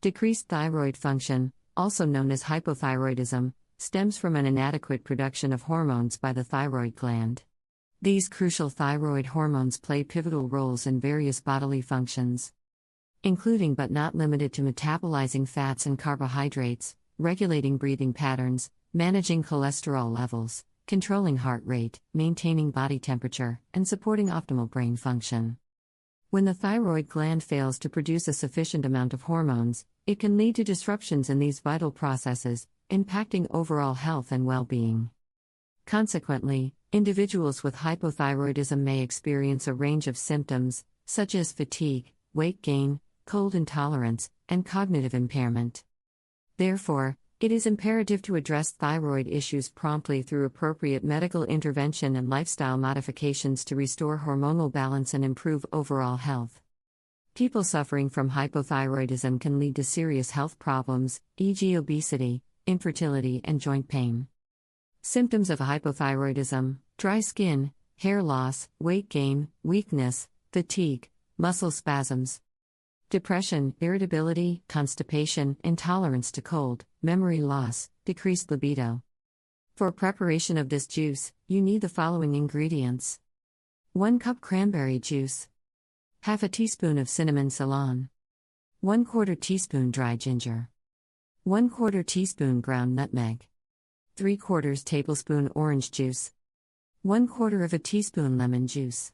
Decreased thyroid function, also known as hypothyroidism, stems from an inadequate production of hormones by the thyroid gland. These crucial thyroid hormones play pivotal roles in various bodily functions, including but not limited to metabolizing fats and carbohydrates, regulating breathing patterns, managing cholesterol levels, controlling heart rate, maintaining body temperature, and supporting optimal brain function. When the thyroid gland fails to produce a sufficient amount of hormones, it can lead to disruptions in these vital processes, impacting overall health and well-being. Consequently, individuals with hypothyroidism may experience a range of symptoms, such as fatigue, weight gain, cold intolerance, and cognitive impairment. Therefore, it is imperative to address thyroid issues promptly through appropriate medical intervention and lifestyle modifications to restore hormonal balance and improve overall health. People suffering from hypothyroidism can lead to serious health problems, e.g., obesity, infertility, and joint pain. Symptoms of hypothyroidism: dry skin, hair loss, weight gain, weakness, fatigue, muscle spasms, depression, irritability, constipation, intolerance to cold, memory loss, decreased libido. For preparation of this juice, you need the following ingredients: 1 cup cranberry juice, half a teaspoon of cinnamon Ceylon, 1/4 teaspoon dry ginger, 1/4 teaspoon ground nutmeg, 3/4 tablespoon orange juice, 1/4 of a teaspoon lemon juice.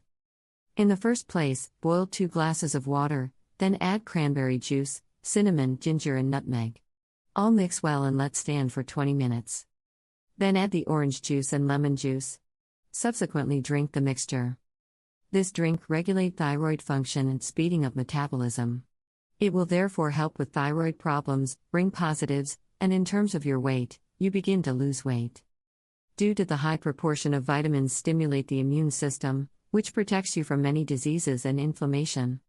In the first place, boil 2 glasses of water, then add cranberry juice, cinnamon, ginger, and nutmeg. All mix well and let stand for 20 minutes. Then add the orange juice and lemon juice. Subsequently drink the mixture. This drink regulates thyroid function and speeding up metabolism. It will therefore help with thyroid problems, bring positives, and in terms of your weight, you begin to lose weight. Due to the high proportion of vitamins stimulate the immune system, which protects you from many diseases and inflammation.